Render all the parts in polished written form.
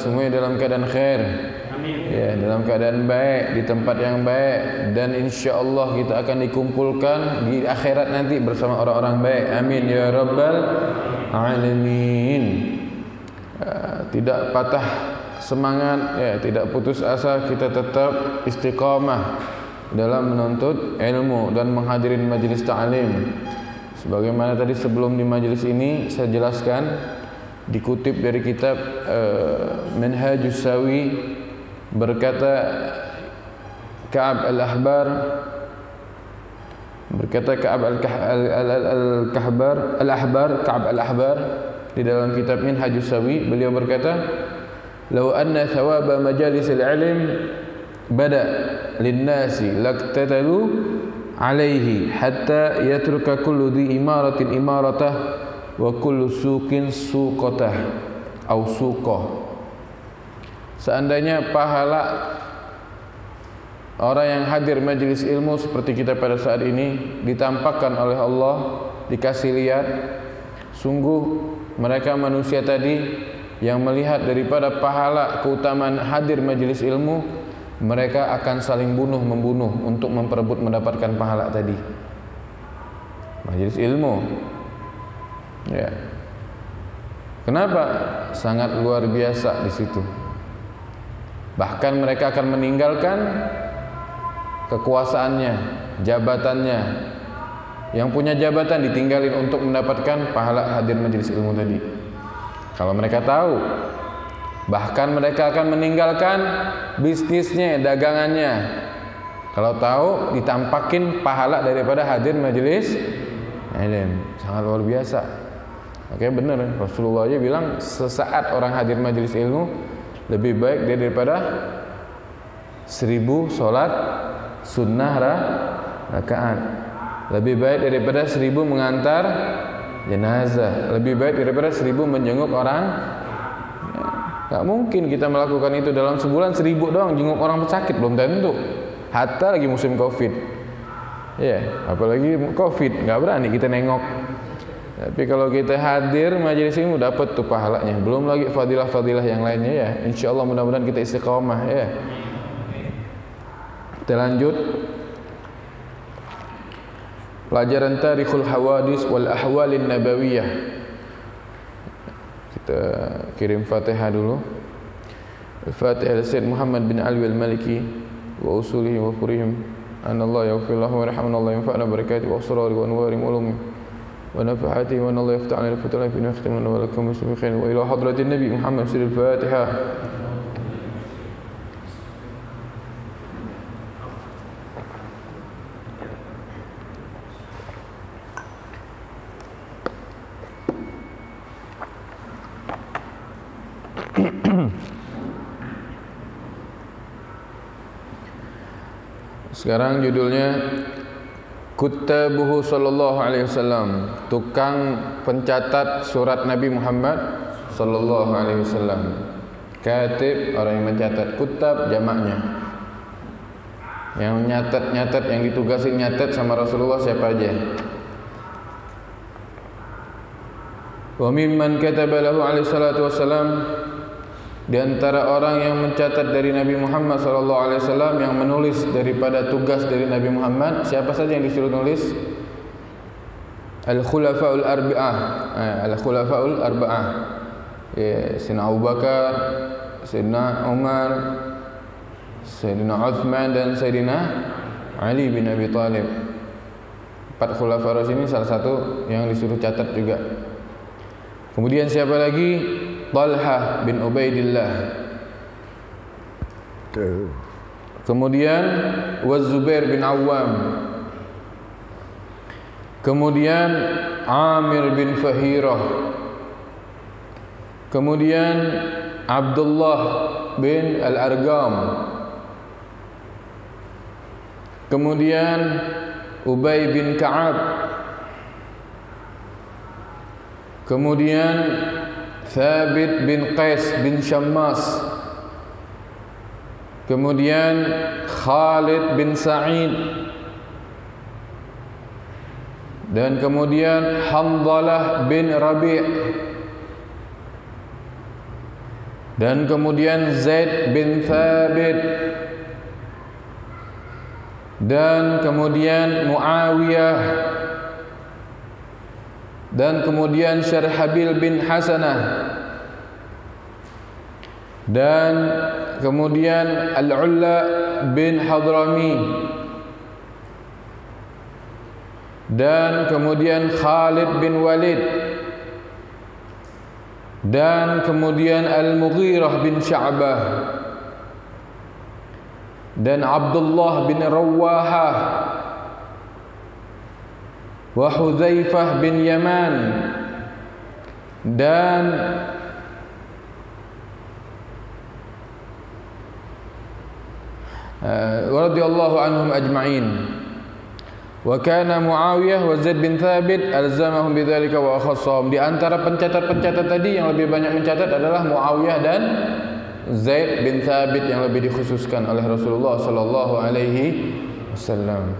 semuanya dalam keadaan khair. Ya, dalam keadaan baik, di tempat yang baik, dan insya-Allah kita akan dikumpulkan di akhirat nanti bersama orang-orang baik. Amin ya rabbal alamin. Tidak patah semangat, ya, tidak putus asa, kita tetap istiqamah dalam menuntut ilmu dan menghadiri majelis ta'lim. Sebagaimana tadi sebelum di majelis ini saya jelaskan, dikutip dari kitab Minhajus Sawi, berkata Ka'ab al-Ahbar, Ka'ab al-Ahbar di dalam kitab Minhajus Sawi, beliau berkata, "Law anna thawaba majalisil ilm bada lin-nasi laktatalu alaihi hatta yatruka kullu dhi imaratin imaratah wa kullu suqin suqatah au suqah." Seandainya pahala orang yang hadir majelis ilmu seperti kita pada saat ini ditampakkan oleh Allah, dikasih lihat, sungguh mereka manusia tadi yang melihat daripada pahala keutamaan hadir majelis ilmu, mereka akan saling membunuh untuk memperebut mendapatkan pahala tadi. Majelis ilmu, ya. Kenapa? Sangat luar biasa di situ. Bahkan mereka akan meninggalkan kekuasaannya, jabatannya. Yang punya jabatan ditinggalin untuk mendapatkan pahala hadir majelis ilmu tadi. Kalau mereka tahu, bahkan mereka akan meninggalkan bisnisnya, dagangannya. Kalau tahu ditampakin pahala daripada hadir majelis ilmu, sangat luar biasa. Oke, benar, Rasulullah aja bilang sesaat orang hadir majelis ilmu lebih baik daripada 1000 sholat sunnah rakaat, lebih baik daripada 1000 mengantar jenazah, lebih baik daripada 1000 menjenguk orang. Gak mungkin kita melakukan itu dalam sebulan 1000 doang jenguk orang sakit, belum tentu. Hatta lagi musim Covid, ya, apalagi Covid, nggak berani kita nengok. Tapi kalau kita hadir majelis ilmu dapat tuh pahalanya. Belum lagi fadilah-fadilah yang lainnya, ya. Insyaallah mudah-mudahan kita istiqamah, ya. Kita lanjut. Pelajaran Tarikhul Hawadis wal Ahwalin Nabawiyah. Kita kirim Fatihah dulu. Al-Fatihah Sayyid Muhammad bin Ali al-Maliki wa usulihi wa furihim. Anallahu yaghfir lahu wa yarhamna yanfa'na barakatihi wa asrari wa anwari ulumi. ونفعاته وأن الله يفتح علينا الفتح في نختم ولكم مسلم خير وإلى حضرة النبي محمد سر الفاتحة. Sekarang judulnya Kuttabuhu sallallahu alaihi wasallam, tukang pencatat surat Nabi Muhammad sallallahu alaihi wasallam. Katib, orang yang mencatat. Kuttab, jamaknya. Yang nyatat, yang ditugasin nyatat sama Rasulullah siapa aja? Wa mimman kataba lahu alaihi salatu wassalam, di antara orang yang mencatat dari Nabi Muhammad SAW, yang menulis daripada tugas dari Nabi Muhammad, siapa saja yang disuruh nulis? Al-Khulafaul Arba'ah. Al-Khulafaul Arba'ah, ya, Sayyidina Abu Bakar, Sayyidina Umar, Sayyidina Uthman, dan Sayyidina Ali bin Abi Thalib. 4 Khulafaur ini salah satu yang disuruh catat juga. Kemudian siapa lagi? Talha bin Ubaidillah. Kemudian Zubair bin Awam. Kemudian Amir bin Fahirah. Kemudian Abdullah bin Al-Argam. Kemudian Ubay bin Ka'ab. Kemudian Thabit bin Qais bin Syammas. Kemudian Khalid bin Sa'id. Dan kemudian Hamdalah bin Rabi'. dan kemudian Zaid bin Thabit, dan kemudian Muawiyah, dan kemudian Syarhabil bin Hasanah, dan kemudian Al-Ulla bin Hadrami, dan kemudian Khalid bin Walid, dan kemudian Al-Mughirah bin Sya'bah, dan Abdullah bin Rawahah, wa Hudzaifah bin Yaman, dan radhiyallahu anhum ajma'in. Wa kana Muawiyah wa Zaid bin Thabit alzamahum bidzalika wa akhassahum. Di antara pencatat-pencatat tadi yang lebih banyak mencatat adalah Muawiyah dan Zaid bin Thabit yang lebih dikhususkan oleh Rasulullah sallallahu alaihi wasallam.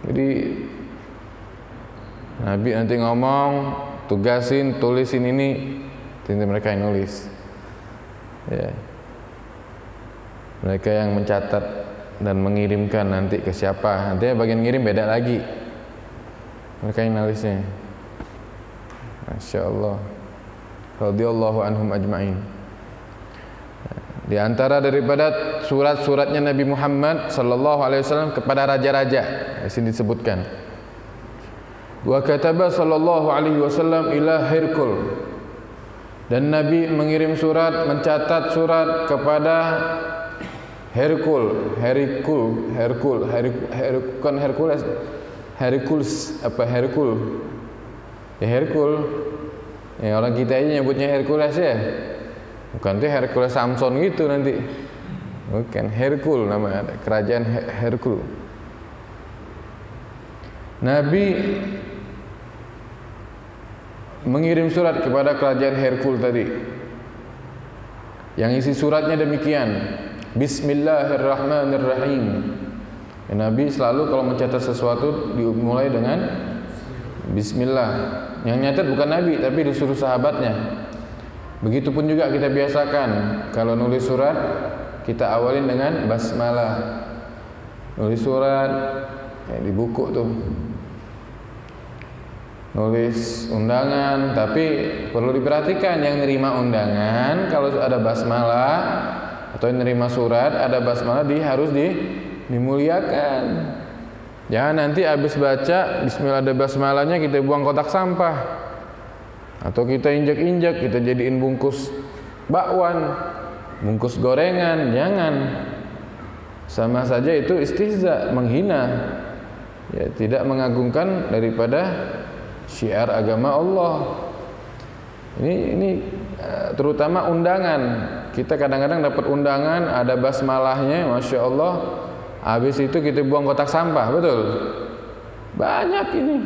Jadi Nabi nanti ngomong, tugasin, tulisin ini, nanti mereka yang nulis. Ya. Mereka yang mencatat dan mengirimkan nanti ke siapa. Nanti bagian ngirim beda lagi. Mereka yang nulisnya. Masya Allah. Radhiyallahu anhum ajma'in. Di antara daripada surat-suratnya Nabi Muhammad sallallahu alaihi wasallam kepada raja-raja, di sini disebutkan. Wa kataba sallallahu alaihi wasallam ila Herkul. Dan Nabi mengirim surat, mencatat surat kepada Herkul, bukan Hercules, apa Herkul? Ya Herkul. Ya orang kita aja nyebutnya Hercules ya. Bukan tuh Hercules Samson gitu nanti. Bukan, Herkul nama kerajaan Herkul. Nabi mengirim surat kepada kerajaan Herkul tadi. Yang isi suratnya demikian. Bismillahirrahmanirrahim. Ya, Nabi selalu kalau mencatat sesuatu dimulai dengan Bismillah. Yang nyatat bukan Nabi tapi disuruh sahabatnya. Begitupun juga kita biasakan kalau nulis surat kita awalin dengan basmalah. Nulis surat ya, di buku tuh. Nulis undangan, tapi perlu diperhatikan yang nerima undangan kalau ada basmalah atau yang nerima surat ada basmalah harus dimuliakan. Jangan nanti habis baca bismillah ada basmalahnya kita buang kotak sampah atau kita injak-injak, kita jadiin bungkus bakwan, bungkus gorengan. Jangan. Sama saja itu istihza, menghina. Ya, tidak mengagungkan daripada syiar agama Allah. Ini terutama undangan. Kita kadang-kadang dapat undangan ada basmalahnya, masya Allah. Habis itu kita buang kotak sampah, betul? Banyak ini.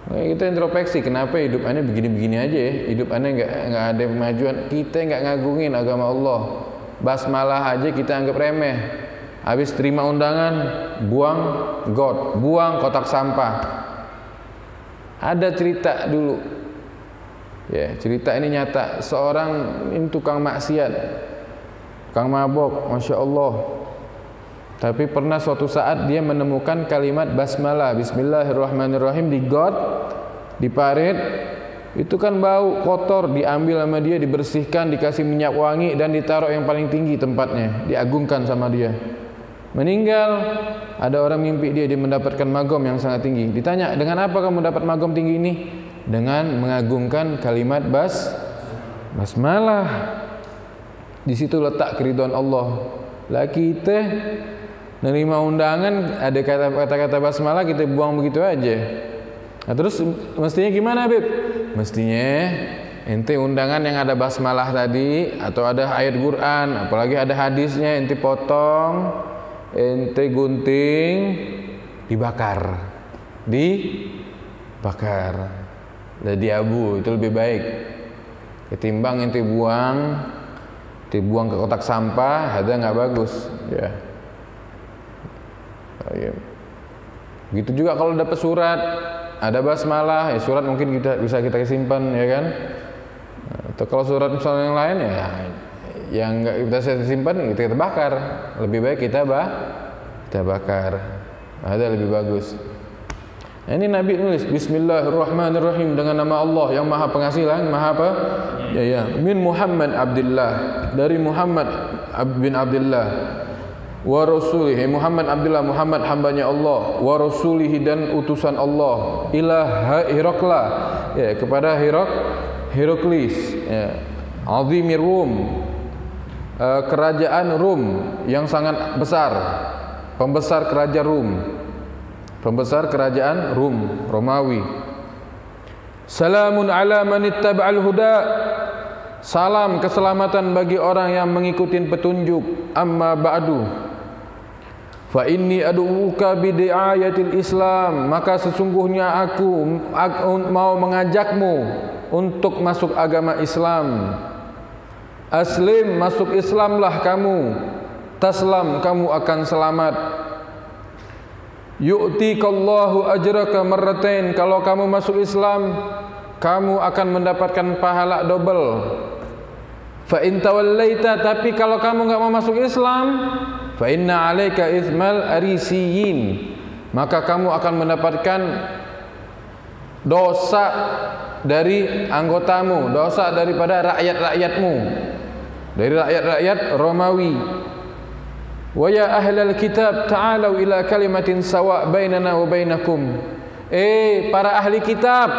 Kita introspeksi, kenapa hidup aneh begini-begini aja ya? Hidup aneh nggak ada kemajuan. Kita nggak ngagungin agama Allah. Basmalah aja kita anggap remeh. Habis terima undangan, buang got, buang kotak sampah. Ada cerita dulu. Ya, cerita ini nyata. Seorang ini tukang maksiat, tukang mabok, masya Allah. Tapi pernah suatu saat dia menemukan kalimat basmalah, Bismillahirrahmanirrahim di got, di parit. Itu kan bau kotor, diambil sama dia, dibersihkan, dikasih minyak wangi dan ditaruh yang paling tinggi tempatnya, diagungkan sama dia. Meninggal, ada orang mimpi dia mendapatkan magom yang sangat tinggi. Ditanya, dengan apa kamu dapat magom tinggi ini? Dengan mengagungkan kalimat basmalah. Di situ letak keridhaan Allah. Lah kita nerima undangan ada kata-kata basmalah kita buang begitu aja. Nah, terus mestinya gimana, Beb? Mestinya ente undangan yang ada basmalah tadi atau ada ayat Quran, apalagi ada hadisnya, ente potong, ente gunting, dibakar. Jadi abu itu lebih baik ketimbang ente buang ke kotak sampah, ada nggak bagus ya. Begitu juga kalau dapat surat ada basmalah, ya surat mungkin bisa kita simpan ya kan. Atau kalau surat misalnya yang lain ya yang enggak kita simpan kita bakar. Lebih baik kita bakar. Ada lebih bagus. Nah, ini Nabi nulis Bismillahirrahmanirrahim dengan nama Allah yang Maha Pengasih lagi Maha apa? Ya. Min Muhammad Abdullah, dari Muhammad bin Abdullah, wa rasulihi, Muhammad Abdullah, Muhammad hambanya Allah, wa rasulihi dan utusan Allah, ila Hirakla, ya, kepada Heraklius, ya, azimir Rum, kerajaan Rum yang sangat besar, pembesar kerajaan Rum, pembesar kerajaan Rum, Romawi. Salamun ala man ittaba'al huda, salam keselamatan bagi orang yang mengikuti petunjuk. Amma ba'du, fa inni ad'uka bidi'ayatil Islam, maka sesungguhnya aku mau mengajakmu untuk masuk agama Islam. Aslim, masuk Islamlah kamu, taslam, kamu akan selamat. Yu'tikallahu ajraka marratain, kalau kamu masuk Islam kamu akan mendapatkan pahala double. Fa in tawallaita, tapi kalau kamu enggak mau masuk Islam, fa inna 'alaika itsmal arisiyin, maka kamu akan mendapatkan dosa dari anggotamu, dosa daripada rakyat-rakyatmu, dari rakyat-rakyat Romawi. Wa ya ahlal kitab ta'alu ila kalimatin sawa' bainana wa bainakum, para ahli kitab,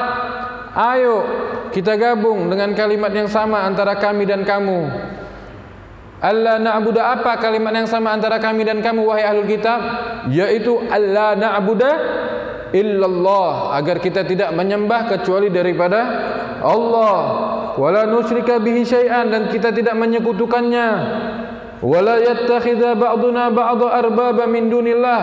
ayo kita gabung dengan kalimat yang sama antara kami dan kamu. Alla na'budu, apa kalimat yang sama antara kami dan kamu wahai ahlul kitab? Yaitu alla na'budu illallah, agar kita tidak menyembah kecuali daripada Allah. Wala nusyrika bihi syai'an, dan kita tidak menyekutukannya. Wala yattakhidha ba'duna ba'dha arbaba min dunillah,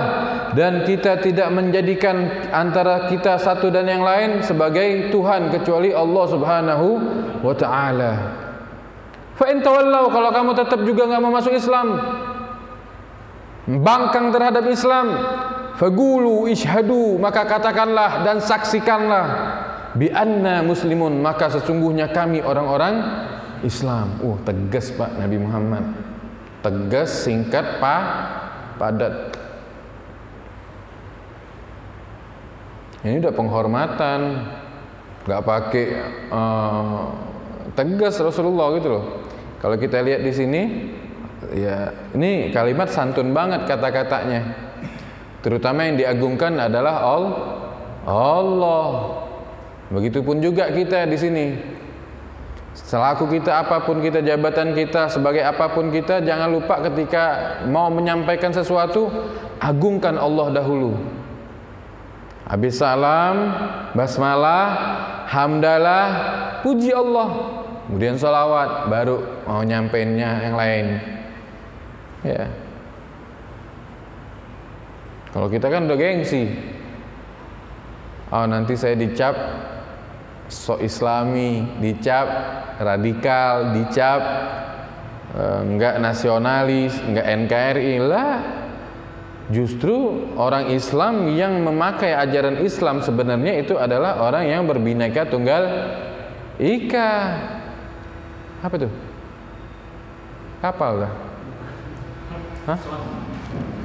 dan kita tidak menjadikan antara kita satu dan yang lain sebagai Tuhan kecuali Allah Subhanahu wa ta'ala. Fa in tawallau, kalau kamu tetap juga enggak mau masuk Islam, bangkang terhadap Islam, fagulu ishhadu, maka katakanlah dan saksikanlah, bi anna muslimun, maka sesungguhnya kami orang-orang Islam. Tegas Pak Nabi Muhammad. Tegas, singkat, padat. Ini udah penghormatan, nggak pakai tegas Rasulullah gitu loh. Kalau kita lihat di sini, ya ini kalimat santun banget kata-katanya. Terutama yang diagungkan adalah Allah. Begitupun juga kita di sini. Selaku kita, apapun kita, jabatan kita, sebagai apapun kita, jangan lupa ketika mau menyampaikan sesuatu, agungkan Allah dahulu. Habis salam, basmalah, hamdalah, puji Allah, kemudian sholawat, baru mau nyampeinnya yang lain. Ya. Kalau kita kan udah gengsi, nanti saya dicap sok islami, dicap radikal, dicap enggak nasionalis, enggak NKRI lah. Justru orang Islam yang memakai ajaran Islam sebenarnya itu adalah orang yang berbineka tunggal ika. Apa tuh? Kapal lah. Hah?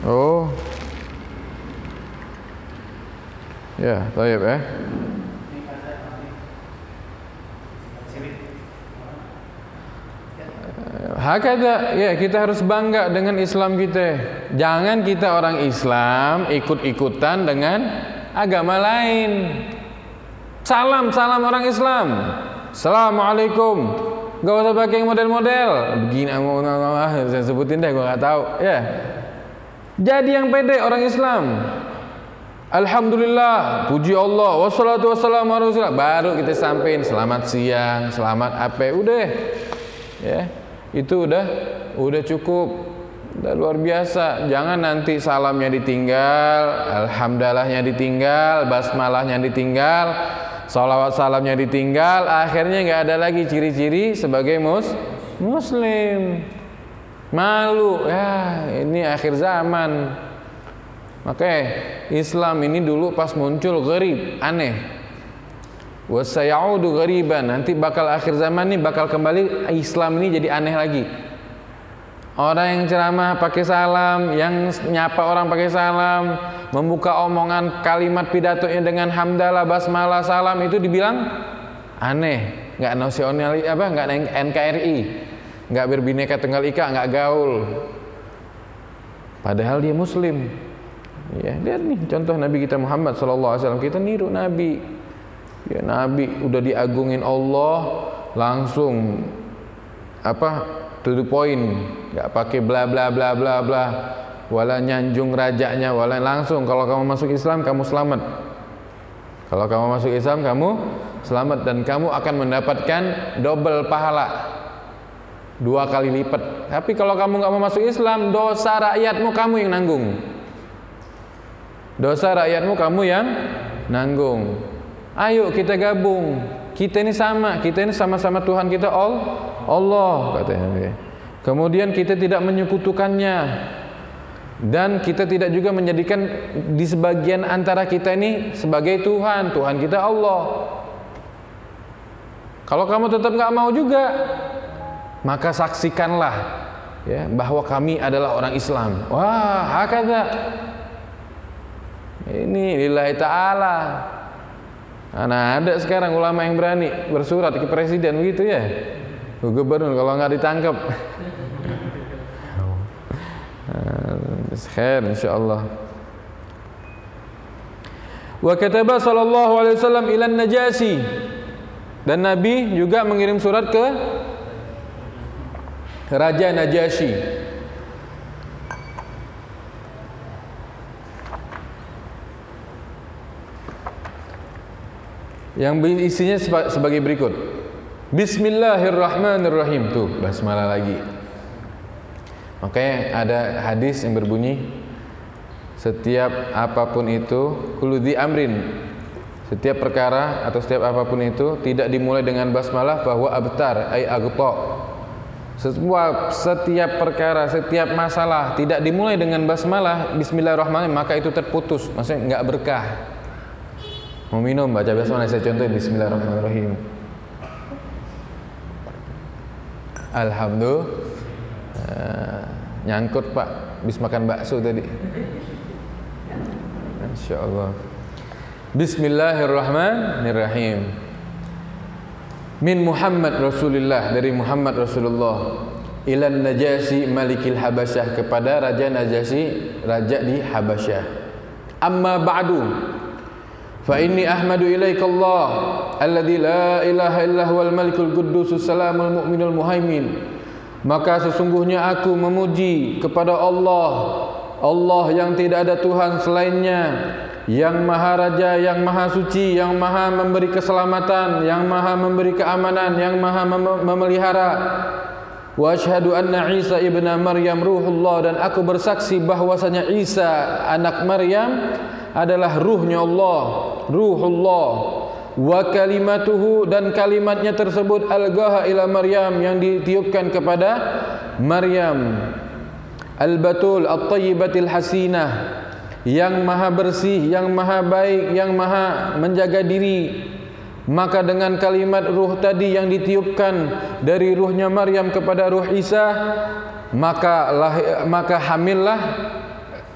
Oh. Ya, baik Hakada, ya, kita harus bangga dengan Islam kita. Jangan kita orang Islam ikut-ikutan dengan agama lain. Salam orang Islam. Assalamualaikum. Gak usah pakai model-model. Begini, saya sebutin deh, gue gak tahu. Ya. Jadi yang pede orang Islam. Alhamdulillah, puji Allah, wassalatu wassalamu ala rasulillah. Baru kita sampein selamat siang, selamat apa, udah. Ya. Itu udah cukup, udah luar biasa. Jangan nanti salamnya ditinggal, alhamdulillahnya ditinggal, basmalahnya ditinggal, sholawat salamnya ditinggal, akhirnya nggak ada lagi ciri-ciri sebagai muslim. Malu ya, ini akhir zaman. Makanya Islam ini dulu pas muncul gharib, aneh. Wa sayaudu ghariban, nanti bakal akhir zaman nih bakal kembali Islam ini jadi aneh lagi. Orang yang ceramah pakai salam, yang nyapa orang pakai salam, membuka omongan kalimat pidatonya dengan hamdalah, basmalah, salam, itu dibilang aneh, nggak nasionalis nggak NKRI, nggak berbineka tunggal ika, nggak gaul. Padahal dia Muslim. Ya, lihat nih contoh Nabi kita Muhammad SAW, kita niru Nabi. Ya, Nabi udah diagungin Allah, langsung to the point, nggak pakai bla bla bla bla bla, wala nyanjung rajanya, wala langsung. Kalau kamu masuk Islam kamu selamat. Kalau kamu masuk Islam kamu selamat dan kamu akan mendapatkan double pahala, 2 kali lipat. Tapi kalau kamu nggak mau masuk Islam, dosa rakyatmu kamu yang nanggung. Dosa rakyatmu kamu yang nanggung. Ayo kita gabung. Kita ini sama, kita ini sama-sama Tuhan kita Allah, katanya. Kemudian kita tidak menyekutukannya, dan kita tidak juga menjadikan di sebagian antara kita ini sebagai Tuhan kita Allah. Kalau kamu tetap nggak mau juga, maka saksikanlah ya bahwa kami adalah orang Islam. Wah, hakadha. Ini lillahi ta'ala. Nah, ada sekarang ulama yang berani bersurat ke presiden begitu ya, ke gubernur kalau nggak ditangkap. Khair insyaallah. Wa kataba sallallahu alaihi wasallam ila Najasyi, dan Nabi juga mengirim surat ke Raja Najasyi. Yang isinya sebagai berikut. Bismillahirrahmanirrahim. Tuh, basmalah lagi. Makanya ada hadis yang berbunyi, setiap apapun itu, kullu dzi amrin, setiap perkara atau setiap apapun itu tidak dimulai dengan basmalah bahwa abtar ay aghta. Setiap perkara, setiap masalah tidak dimulai dengan basmalah, bismillahirrahmanirrahim, maka itu terputus, maksudnya enggak berkah. Mau minum baca basmalah, saya contohin bismillahirrahmanirrahim. Alhamdulillah. Nyangkut Pak, habis makan bakso tadi. Insyaallah. Bismillahirrahmanirrahim. Min Muhammad Rasulullah, dari Muhammad Rasulullah, ilan Najasyi malikil Habasyah, kepada Raja Najasyi, raja di Habasyah. Amma ba'du, fa inni ahmadu ilaika Allah alladzi la ilaha illa huwal malikul quddusus salamul mu'minul muhaimin. Maka sesungguhnya aku memuji kepada Allah yang tidak ada Tuhan selainnya, yang maha raja, yang maha suci, yang maha memberi keselamatan, yang maha memberi keamanan, yang maha memelihara. Wa asyhadu anna Isa ibn Maryam ruhullah, dan aku bersaksi bahwasanya Isa anak Maryam adalah ruhnya Allah, ruhullah. Wa kalimatuhu, dan kalimatnya tersebut algaha ila Maryam, yang ditiupkan kepada Maryam, al-batul at-tayyibatil hasinah, yang maha bersih, yang maha baik, yang maha menjaga diri. Maka dengan kalimat ruh tadi yang ditiupkan dari ruhnya Maryam kepada ruh Isa, maka hamillah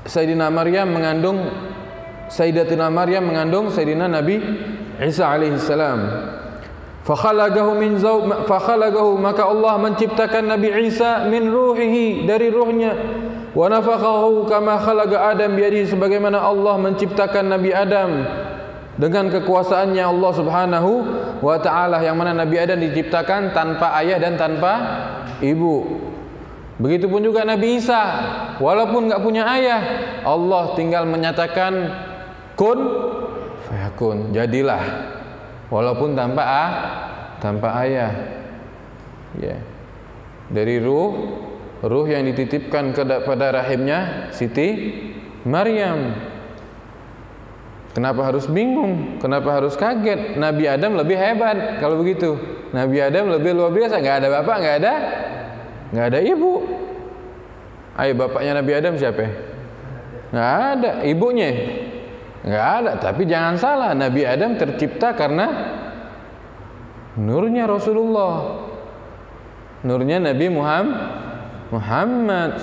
Sayyidina Maryam mengandung Sayyidatina Maryam mengandung Sayyidina Nabi Isa alaihissalam. Fakhalaqahu, maka Allah menciptakan Nabi Isa min ruhihi, dari ruhnya. Wa nafakhahu kama khalaqa Adam biyadihi, sebagaimana Allah menciptakan Nabi Adam dengan kekuasaannya Allah Subhanahu wa taala, yang mana Nabi Adam diciptakan tanpa ayah dan tanpa ibu. Begitupun juga Nabi Isa, walaupun enggak punya ayah, Allah tinggal menyatakan kun fayakun, jadilah, walaupun tanpa ayah. Ya. Dari ruh yang dititipkan kepada rahimnya Siti Maryam. Kenapa harus bingung? Kenapa harus kaget? Nabi Adam lebih hebat kalau begitu. Nabi Adam lebih luar biasa, enggak ada bapak, enggak ada ibu. Ayo, bapaknya Nabi Adam siapa? Enggak ada. Ibunya? Enggak ada. Tapi jangan salah, Nabi Adam tercipta karena Nurnya Rasulullah, nurnya Nabi Muhammad.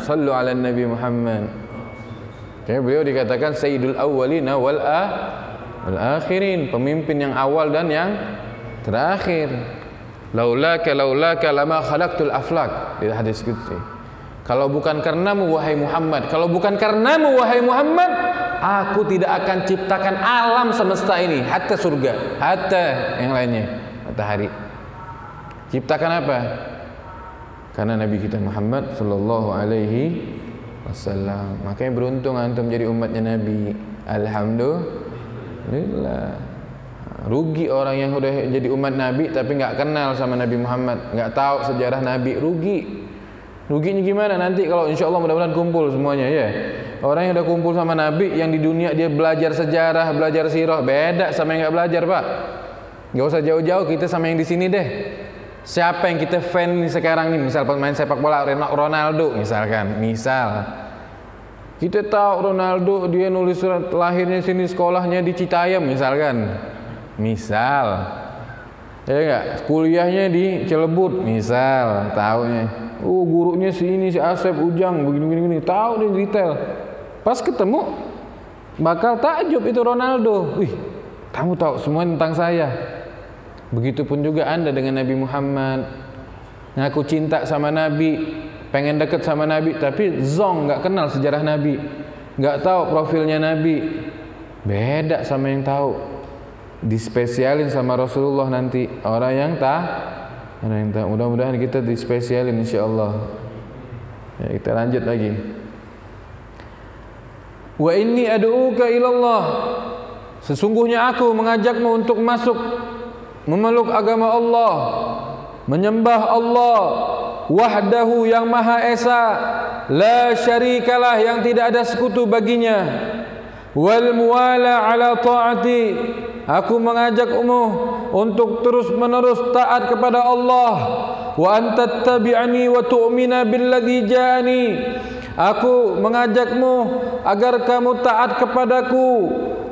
Sallu ala Nabi Muhammad. Okay, beliau dikatakan Sayyidul Awwalina wal akhirin, pemimpin yang awal dan yang terakhir. Laulaka lama khalaqtul aflak, di hadis qudsi. Kalau bukan karenamu wahai Muhammad, kalau bukan karenamu wahai Muhammad, aku tidak akan ciptakan alam semesta ini, hatta surga, hatta yang lainnya, matahari. Ciptakan apa? Karena Nabi kita Muhammad sallallahu alaihi wasallam. Makanya beruntung antum jadi umatnya Nabi. Alhamdulillah. Rugi orang yang udah jadi umat Nabi tapi nggak kenal sama Nabi Muhammad, nggak tahu sejarah Nabi. Ruginya gimana nanti kalau insya Allah mudah-mudahan kumpul semuanya ya. Orang yang udah kumpul sama Nabi, yang di dunia dia belajar sejarah, belajar sirah, beda sama yang nggak belajar, Pak. Nggak usah jauh-jauh, kita sama yang di sini deh. Siapa yang kita fan nih sekarang nih, misal pemain sepak bola Ronaldo misalkan, kita tahu Ronaldo dia nulis surat lahirnya sini, sekolahnya di Citayam misalkan. Ya enggak, kuliahnya di Cilebut misal, taunya. Gurunya si Asep Ujang begini, tahu nih detail. Pas ketemu bakal takjub itu Ronaldo. Wih, kamu tahu semua tentang saya. Begitupun juga Anda dengan Nabi Muhammad. Ngaku cinta sama Nabi, pengen deket sama Nabi, tapi zong, nggak kenal sejarah Nabi, nggak tahu profilnya Nabi. Beda sama yang tahu. Dispesialin sama Rasulullah nanti orang yang tahu. Mudah-mudahan kita dispesialin insyaallah. Ya, kita lanjut lagi. Wa inni ad'uka ilallah, sesungguhnya aku mengajakmu untuk masuk memeluk agama Allah, menyembah Allah wahdahu yang maha esa, la syarikalah yang tidak ada sekutu baginya, wal muwala ala ta'ati, aku mengajakmu untuk terus-menerus taat kepada Allah, wa anta tabi'ani wa tu'mina billadzi ja'ani, aku mengajakmu agar kamu taat kepadaku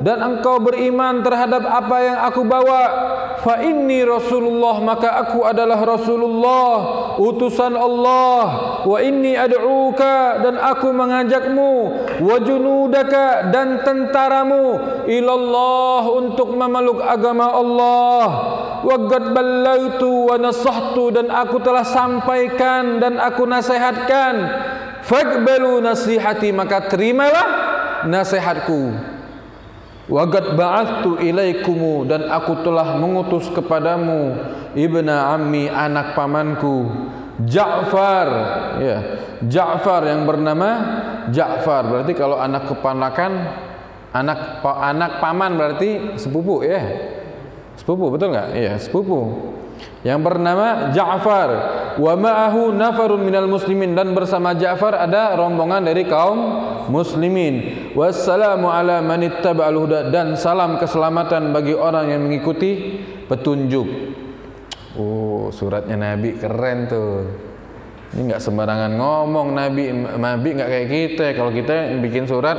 dan engkau beriman terhadap apa yang aku bawa. Fa inni Rasulullah, maka aku adalah Rasulullah, utusan Allah. Wa inni ad'uka, dan aku mengajakmu, wa junudaka, dan tentaramu, ilallah, untuk memeluk agama Allah. Wa qad ballaitu wa nasahtu, dan aku telah sampaikan dan aku nasihatkan. Faqbalu nasihati, maka terimalah nasihatku. Wa qad ba'athtu ilaikumu, dan aku telah mengutus kepadamu ibna ammi, anak pamanku, Ja'far. Ya, Ja'far yang bernama Ja'far. Berarti kalau anak keponakan, anak paman berarti sepupu ya. Sepupu, betul enggak? Iya, sepupu. Yang bernama Ja'far. Wa ma'ahu nafarun minal muslimin, dan bersama Ja'far ada rombongan dari kaum muslimin. Wassalamu ala man ittaba'al huda, dan salam keselamatan bagi orang yang mengikuti petunjuk. Suratnya Nabi keren tuh. Ini enggak sembarangan ngomong Nabi enggak kayak kita. Kalau kita bikin surat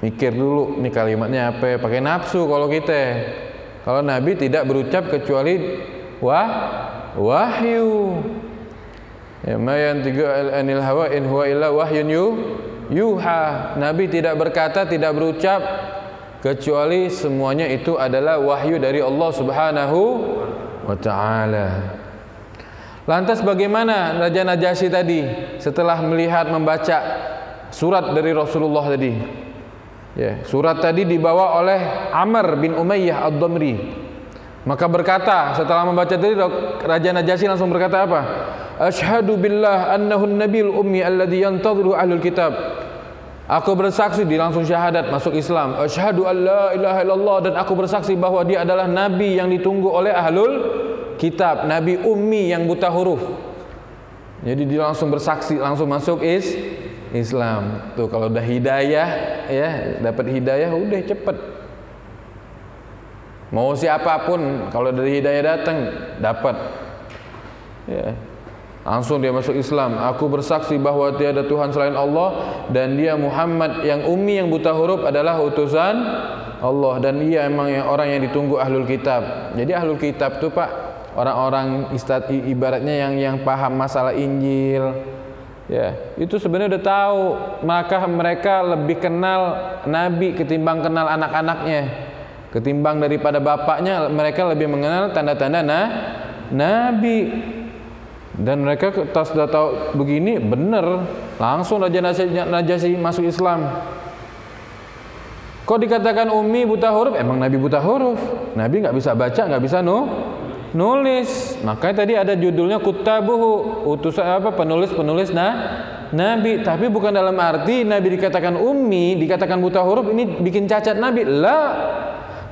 mikir dulu nih kalimatnya apa, pakai nafsu kalau kita. Kalau Nabi tidak berucap kecuali wahyu. Ya, ma yantiqu anil hawa in huwa illa wahyun yuha. Nabi tidak berkata, tidak berucap kecuali semuanya itu adalah wahyu dari Allah Subhanahu wa taala. Lantas bagaimana Raja Najasyi tadi setelah melihat membaca surat dari Rasulullah tadi? Ya, surat tadi dibawa oleh Amr bin Umayyah ad-Damri. Maka berkata, setelah membaca tadi, Raja Najasyi langsung berkata apa? Asyhadu billah annahu an-nabiyul ummi alladhi yantadhiru ahlul kitab. Aku bersaksi, dia langsung syahadat, masuk Islam. Asyhadu an la ilaha illallah, dan aku bersaksi bahwa dia adalah nabi yang ditunggu oleh ahlul kitab, nabi ummi yang buta huruf. Jadi dia langsung bersaksi, langsung masuk Islam. Tuh kalau udah hidayah, ya, dapat hidayah udah cepet. Mau siapapun kalau dari hidayah datang dapat. Ya. Langsung dia masuk Islam. Aku bersaksi bahwa tiada Tuhan selain Allah dan dia Muhammad yang ummi yang buta huruf adalah utusan Allah, dan ia memang yang orang yang ditunggu ahlul kitab. Jadi ahlul kitab tuh Pak, orang-orang ibaratnya yang paham masalah Injil. Ya, itu sebenarnya udah tahu, maka mereka lebih kenal Nabi ketimbang kenal anak-anaknya. Ketimbang daripada bapaknya, mereka lebih mengenal tanda-tanda Nabi. Dan mereka sudah tahu begini, benar, langsung Raja Najasyi masuk Islam. Kok dikatakan ummi buta huruf? Emang Nabi buta huruf? Nabi nggak bisa baca, nggak bisa nulis. Makanya tadi ada judulnya Kutabuhu, utusan penulis Nabi. Tapi bukan dalam arti Nabi dikatakan ummi, dikatakan buta huruf ini bikin cacat Nabi. Lah,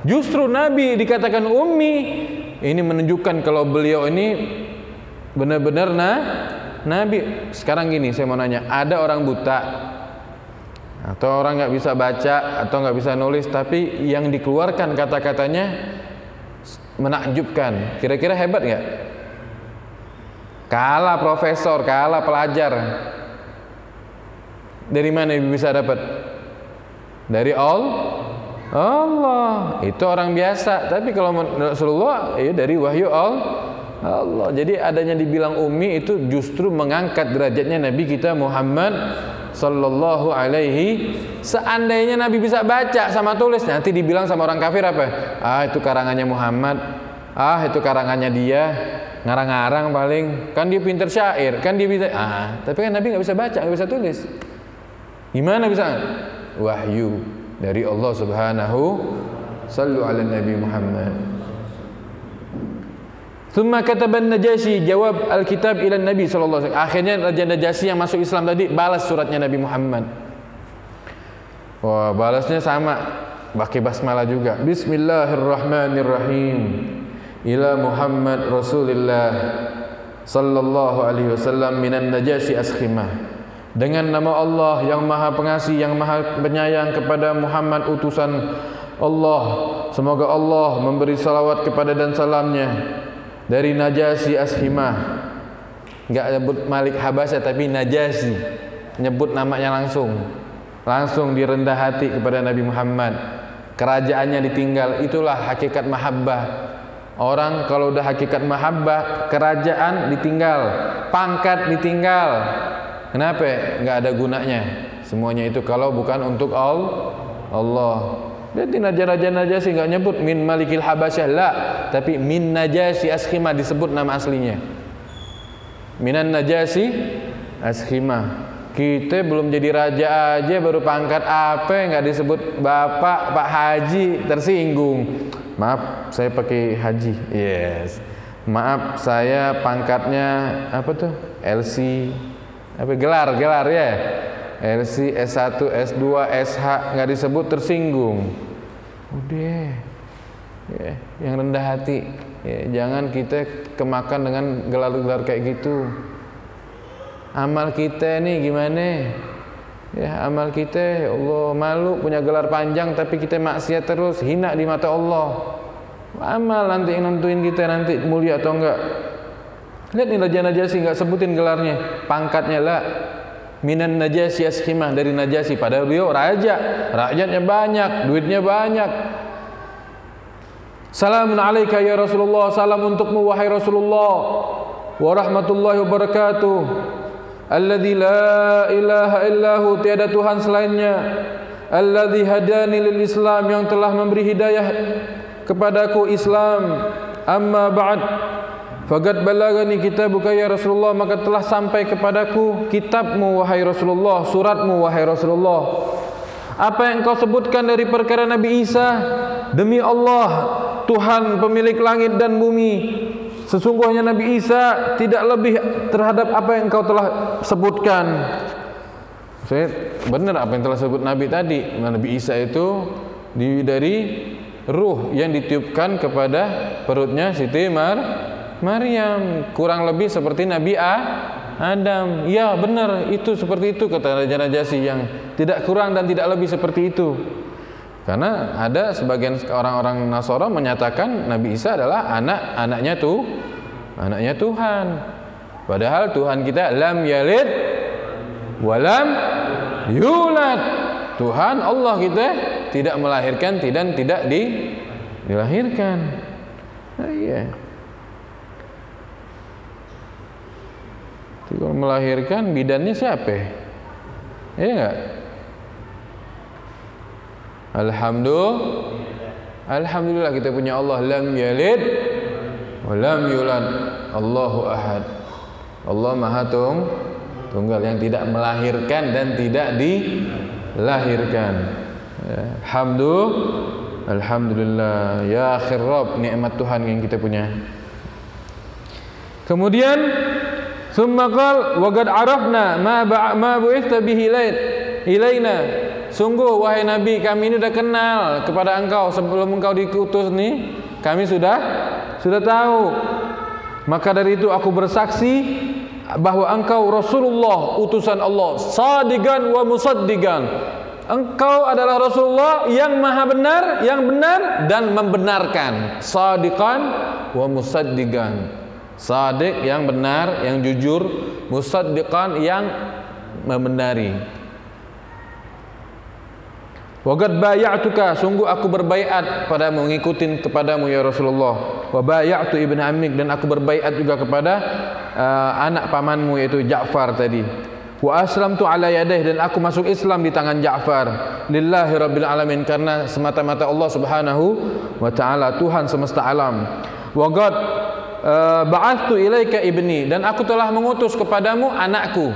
justru Nabi dikatakan ummi, ini menunjukkan kalau beliau ini benar-benar Nabi. Sekarang gini, saya mau nanya, ada orang buta atau orang nggak bisa baca atau nggak bisa nulis, tapi yang dikeluarkan kata-katanya menakjubkan, kira-kira hebat nggak? Kalah profesor, kalah pelajar. Dari mana ibu bisa dapat? Dari Allah. Itu orang biasa. Tapi kalau Rasulullah, ya dari wahyu Allah. Jadi adanya dibilang ummi itu justru mengangkat derajatnya Nabi kita Muhammad sallallahu alaihi. Seandainya Nabi bisa baca sama tulis, nanti dibilang sama orang kafir apa? Ah, itu karangannya Muhammad. Ah, itu karangannya dia. Ngarang-ngarang paling. Kan dia pinter syair, kan dia bisa. Ah, tapi kan Nabi nggak bisa baca, nggak bisa tulis. Gimana bisa? Wahyu dari Allah Subhanahu. Sallu ala Nabi Muhammad. Thumma kataban Najasyi jawab Alkitab ila Nabi sallallahu alaihi wasallam. Akhirnya Raja Najasyi yang masuk Islam tadi balas suratnya Nabi Muhammad. Wah, balasnya sama, pakai basmalah juga. Bismillahirrahmanirrahim. Ila Muhammad Rasulillah sallallahu alaihi wasallam minan Najasyi Askhimah. Dengan nama Allah yang Maha Pengasih, yang Maha Penyayang kepada Muhammad utusan Allah. Semoga Allah memberi salawat kepada dan salamnya. Dari Najasyi Askhimah, nggak nyebut Malik Habasyah tapi Najasyi, nyebut namanya langsung direndah hati kepada Nabi Muhammad. Kerajaannya ditinggal, itulah hakikat mahabbah. Orang kalau udah hakikat mahabbah, kerajaan ditinggal, pangkat ditinggal. Kenapa? Nggak ada gunanya. Semuanya itu kalau bukan untuk Allah. Berarti Raja Najasyi nggak nyebut min Malikil Habasyah, la, tapi min Najasyi Askhimah disebut nama aslinya. Minan Najasyi Askhimah. Kita belum jadi raja aja baru pangkat apa nggak disebut Bapak, Pak Haji, tersinggung. Maaf, saya pakai haji. Yes. Maaf, saya pangkatnya apa tuh? LC. Apa gelar ya? LC, S1, S2, SH nggak disebut tersinggung. Udah, ya, yang rendah hati. Ya, jangan kita kemakan dengan gelar-gelar kayak gitu. Amal kita nih gimana? Ya, amal kita, ya Allah, malu punya gelar panjang tapi kita maksiat terus, hina di mata Allah. Amal nanti yang nentuin kita nanti mulia atau enggak. Lihat nih Raja Najasyi nggak sebutin gelarnya, pangkatnya lah. Minan Najasyi Askhimah, dari Najasyi, padahal beliau raja, rakyatnya banyak, duitnya banyak. Salamun alaika ya Rasulullah, salam untukmu wahai Rasulullah, wa rahmatullahi wabarakatuh. Alladzi la ilaha illahu, tiada Tuhan selainnya. Alladzi hadani lil Islam, yang telah memberi hidayah kepadaku Islam. Amma ba'd, faqad balagani kitabuka ya Rasulullah, maka telah sampai kepadaku kitabmu wahai Rasulullah, suratmu wahai Rasulullah. Apa yang kau sebutkan dari perkara Nabi Isa, demi Allah Tuhan pemilik langit dan bumi, sesungguhnya Nabi Isa tidak lebih terhadap apa yang kau telah sebutkan. Saya benar apa yang telah sebut Nabi tadi. Nabi Isa itu dari ruh yang ditiupkan kepada perutnya Siti Maryam, kurang lebih seperti Nabi Adam. Ya benar, itu seperti itu kata Raja Najasyi, yang tidak kurang dan tidak lebih seperti itu. Karena ada sebagian orang-orang Nasara menyatakan Nabi Isa adalah anaknya Tuhan. Padahal Tuhan kita lam yalid wa lam yulad. Tuhan Allah kita tidak melahirkan dan tidak dilahirkan. Nah, iya. Kalau melahirkan bidannya siapa? Iya enggak? Alhamdulillah kita punya Allah lam yalid wa lam yulad. Allahu ahad. Allah Maha Tunggal yang tidak melahirkan dan tidak dilahirkan. Alhamdulillah ya akhir Rabb, nikmat Tuhan yang kita punya. Kemudian summa qal wa qad arafna ma bu'itha bihi ilaina. Sungguh wahai Nabi, kami ini sudah kenal kepada engkau sebelum engkau diutus nih, kami sudah tahu. Maka dari itu aku bersaksi bahwa engkau Rasulullah, utusan Allah, sadiqan wa musaddiqan. Engkau adalah Rasulullah yang maha benar, yang benar dan membenarkan. Sadiqan wa musaddiqan. Sadiq yang benar, yang jujur, musaddiqan yang membenari. Wa qad bay'atuka, sungguh aku berbaiat padamu, ngikutin kepadamu ya Rasulullah. Wa bay'atu ibn ammik, dan aku berbaiat juga kepada anak pamanmu yaitu Ja'far tadi. Wa aslamtu ala yadayhi, dan aku masuk Islam di tangan Ja'far. Lillahi rabbil alamin, karena semata-mata Allah Subhanahu wa taala, Tuhan semesta alam. Wa qad ba'athtu ilaika ibni, dan aku telah mengutus kepadamu anakku.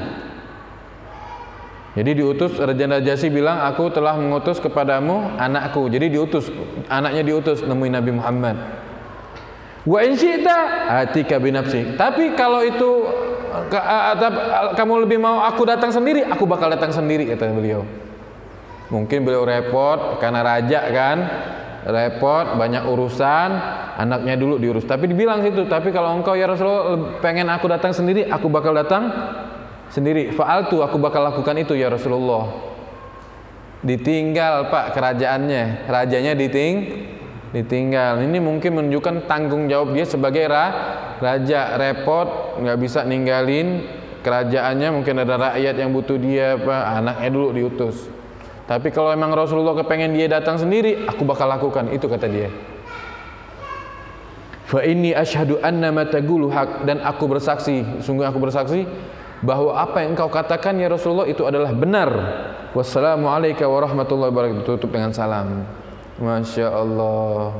Jadi diutus, Raja Najasyi bilang aku telah mengutus kepadamu anakku. Jadi diutus, anaknya diutus nemui Nabi Muhammad. Wa in syi'ta atika bi nafsi. Tapi kalau itu kamu lebih mau aku datang sendiri, aku bakal datang sendiri, kata beliau. Mungkin beliau repot karena raja kan, repot banyak urusan, anaknya dulu diurus. Tapi dibilang situ, tapi kalau engkau ya Rasulullah pengen aku datang sendiri, aku bakal datang sendiri. Fa'altu, aku bakal lakukan itu ya Rasulullah. Ditinggal Pak kerajaannya, rajanya ditinggal. Ini mungkin menunjukkan tanggung jawab dia sebagai raja, repot, nggak bisa ninggalin kerajaannya. Mungkin ada rakyat yang butuh dia, Pak, anaknya dulu diutus. Tapi kalau memang Rasulullah kepengen dia datang sendiri, aku bakal lakukan itu, kata dia. Fa inni asyhadu anna ma taqulu haq, dan aku bersaksi, sungguh aku bersaksi bahwa apa yang engkau katakan ya Rasulullah itu adalah benar. Wassalamualaikum warahmatullahi wabarakatuh. Tutup dengan salam. Masya Allah.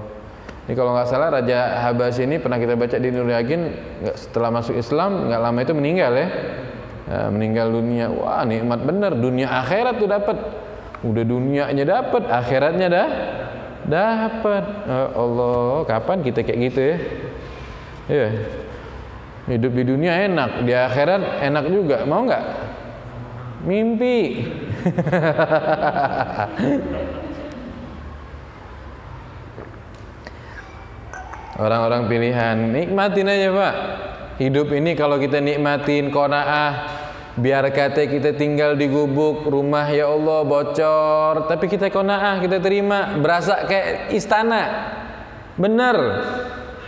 Ini kalau nggak salah Raja Habasyi ini pernah kita baca di Nur Yakin, setelah masuk Islam nggak lama itu meninggal ya. Meninggal dunia. Wah, nikmat benar, dunia akhirat tuh dapat. Udah dunianya dapat, akhiratnya dapat. Allah, kapan kita kayak gitu ya? Ya. Hidup di dunia enak, di akhirat enak juga. Mau nggak? Mimpi. Orang-orang pilihan, nikmatin aja Pak. Hidup ini kalau kita nikmatin qanaah, biar kata kita tinggal di gubuk rumah ya Allah bocor, tapi kita qanaah, kita terima, berasa kayak istana. Bener.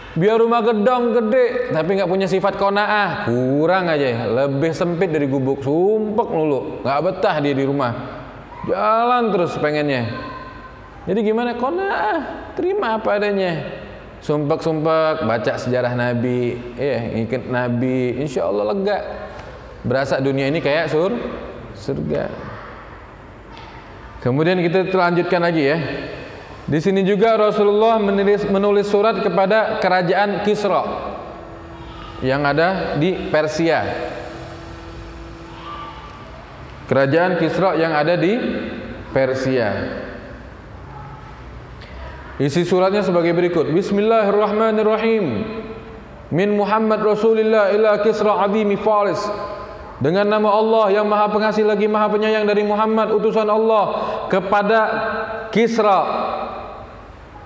Biar rumah gedong gede tapi nggak punya sifat qanaah, kurang aja, lebih sempit dari gubuk, sumpek lulu, nggak betah dia di rumah, jalan terus pengennya. Jadi gimana? Qanaah, terima apa adanya, sumpek baca sejarah Nabi, ikut Nabi, insya Allah lega, berasa dunia ini kayak surga. Kemudian kita lanjutkan lagi ya. Di sini juga Rasulullah menulis surat kepada kerajaan Kisra yang ada di Persia. Kerajaan Kisra yang ada di Persia. Isi suratnya sebagai berikut. Bismillahirrahmanirrahim. Min Muhammad Rasulillah ila Kisra azimi Faris. Dengan nama Allah yang Maha Pengasih lagi Maha Penyayang, dari Muhammad utusan Allah kepada Kisra,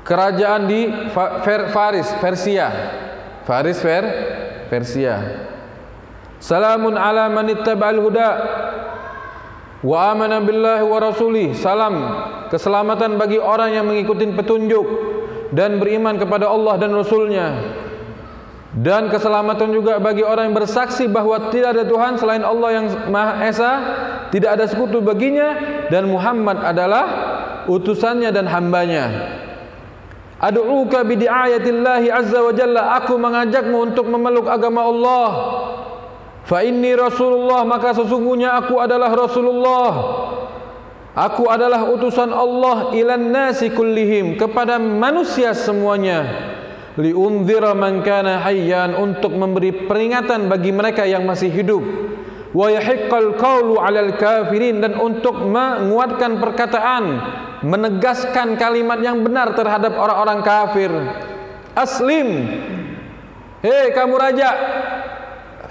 kerajaan di Faris, Persia. Persia. Salamun ala man ittaba'al huda wa amana billahi wa rasulih. Salam keselamatan bagi orang yang mengikuti petunjuk dan beriman kepada Allah dan Rasulnya. Dan keselamatan juga bagi orang yang bersaksi bahwa tidak ada Tuhan selain Allah yang Maha Esa, tidak ada sekutu baginya, dan Muhammad adalah utusannya dan hambanya. Ad'uka bidi'ayatillahi azza wa jalla, aku mengajakmu untuk memeluk agama Allah. Fa inni Rasulullah, maka sesungguhnya aku adalah Rasulullah. Aku adalah utusan Allah ilan nasi kullihim, kepada manusia semuanya. Liunzira man kana hayyan, untuk memberi peringatan bagi mereka yang masih hidup. Wa yahiqqal qawlu 'alal kafirin, dan untuk menguatkan perkataan, menegaskan kalimat yang benar terhadap orang-orang kafir. Aslim, hei kamu raja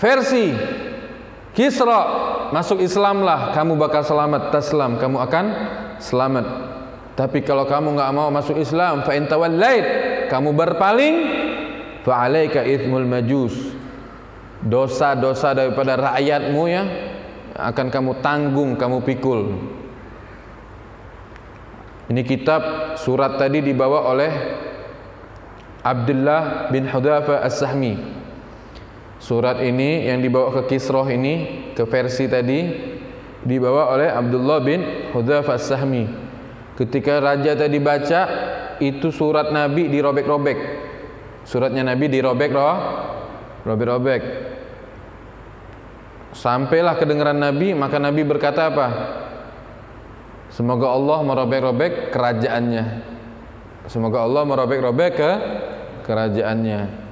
versi Kisra, masuk Islamlah, kamu bakal selamat. Taslam, kamu akan selamat. Tapi kalau kamu enggak mau masuk Islam, fa in tawallait, kamu berpaling, fa alaika itsmul majus, dosa-dosa daripada rakyatmu ya akan kamu tanggung, kamu pikul. Ini kitab surat tadi dibawa oleh Abdullah bin Hudzaifah As-Sahmi. Surat ini yang dibawa ke Kisra ini, ke versi tadi, dibawa oleh Abdullah bin Hudzaifah As-Sahmi. Ketika raja tadi baca, itu surat Nabi dirobek-robek. Suratnya Nabi dirobek-robek. Sampailah kedengaran Nabi, maka Nabi berkata apa? Semoga Allah merobek-robek kerajaannya. Semoga Allah merobek-robek ke kerajaannya.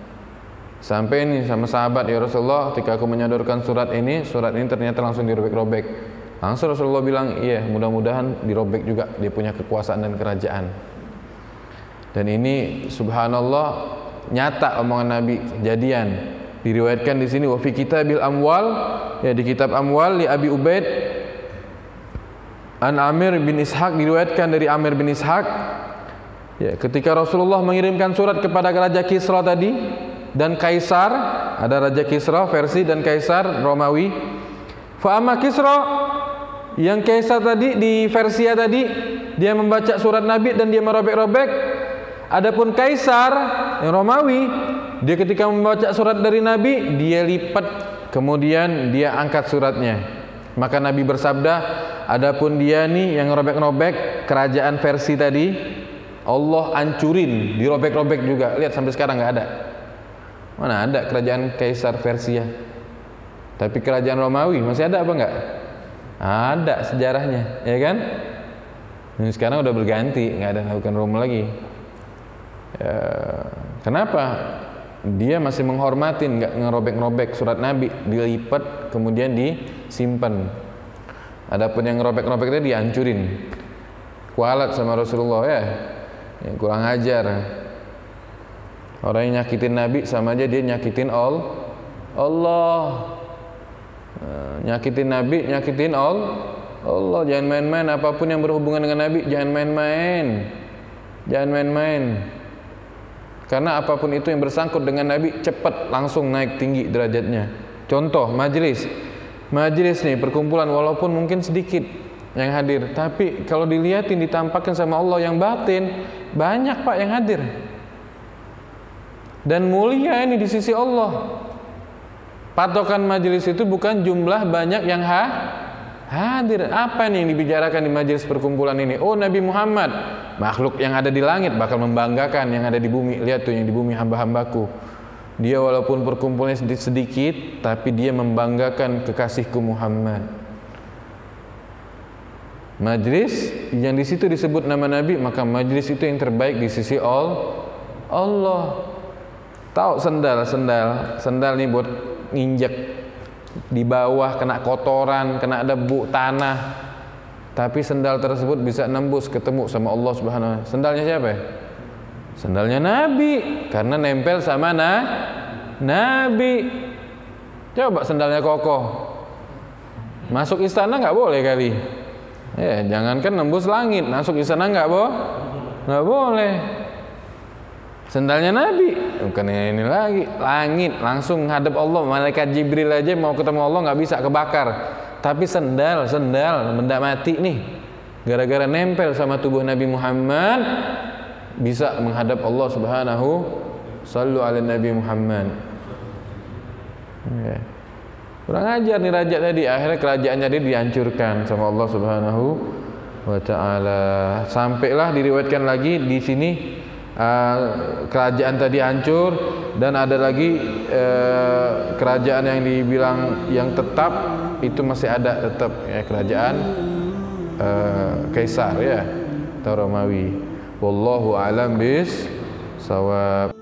Sampai ini sama sahabat, ya Rasulullah, ketika aku menyodorkan surat ini ternyata langsung dirobek-robek. Langsung Rasulullah bilang, iya, mudah-mudahan dirobek juga dia punya kekuasaan dan kerajaan. Dan ini subhanallah nyata omongan Nabi, kejadian. Diriwayatkan di sini wa fi kitabil amwal, ya di kitab Amwal li Abi Ubaid an Amir bin Ishaq, diriwayatkan dari Amir bin Ishaq, ya, ketika Rasulullah mengirimkan surat kepada Raja Kisra tadi dan Kaisar, ada Raja Kisra versi dan Kaisar Romawi. Fa amma Kisra, yang Kaisar tadi di Persia tadi, dia membaca surat Nabi dan dia merobek-robek. Adapun Kaisar yang Romawi, dia ketika membaca surat dari Nabi, dia lipat, kemudian dia angkat suratnya. Maka Nabi bersabda, adapun dia nih yang robek-robek kerajaan versi tadi, Allah hancurin, dirobek-robek juga. Lihat sampai sekarang nggak ada. Mana ada kerajaan Kaisar Persia? Tapi kerajaan Romawi masih ada apa enggak? Ada sejarahnya, ya kan? Ini sekarang udah berganti, nggak ada bukan Roma lagi. Ya, kenapa? Dia masih menghormatin, nggak ngerobek-robek surat Nabi, dilipat kemudian disimpan. Adapun yang ngerobek-robek itu dihancurin, kualat sama Rasulullah ya, kurang ajar. Orang yang nyakitin Nabi sama aja dia nyakitin Allah. Nyakitin Nabi, nyakitin Allah. Jangan main-main, apapun yang berhubungan dengan Nabi jangan main-main. Jangan main-main. Karena apapun itu yang bersangkut dengan Nabi, cepat langsung naik tinggi derajatnya. Contoh majelis nih, perkumpulan, walaupun mungkin sedikit yang hadir, tapi kalau dilihatin, ditampakkan sama Allah yang batin, banyak Pak yang hadir. Dan mulia ini di sisi Allah. Patokan majelis itu bukan jumlah banyak yang hadir. Apa nih yang dibicarakan di majelis perkumpulan ini? Oh, Nabi Muhammad, makhluk yang ada di langit bakal membanggakan yang ada di bumi. Lihat tuh yang di bumi, hamba-hambaku. Dia walaupun perkumpulannya sedikit, tapi dia membanggakan kekasihku Muhammad. Majelis yang di situ disebut nama Nabi, maka majelis itu yang terbaik di sisi Allah. Tahu sendal nih buat nginjek di bawah, kena kotoran, kena debu tanah, tapi sendal tersebut bisa nembus ketemu sama Allah Subhanahu wa Ta'ala. Sendalnya siapa ya? Sendalnya Nabi, karena nempel sama Nabi. Coba sendalnya kokoh, masuk istana nggak boleh kali. Ya, jangankan nembus langit, masuk istana nggak boleh. Sendalnya Nabi, bukan ini lagi, langit langsung ngadep Allah. Malaikat Jibril aja mau ketemu Allah nggak bisa, kebakar. Tapi sendal benda mati nih, gara-gara nempel sama tubuh Nabi Muhammad, bisa menghadap Allah Subhanahu. Sallu ala Nabi Muhammad. Ya. Kurang ajar nih raja tadi, akhirnya kerajaannya dia dihancurkan sama Allah Subhanahu wa taala. Sampailah diriwayatkan lagi di sini kerajaan tadi hancur dan ada lagi kerajaan yang dibilang yang tetap itu masih ada tetap ya, kerajaan Kaisar ya atau Romawi. Wallahu a'lam bis shawab.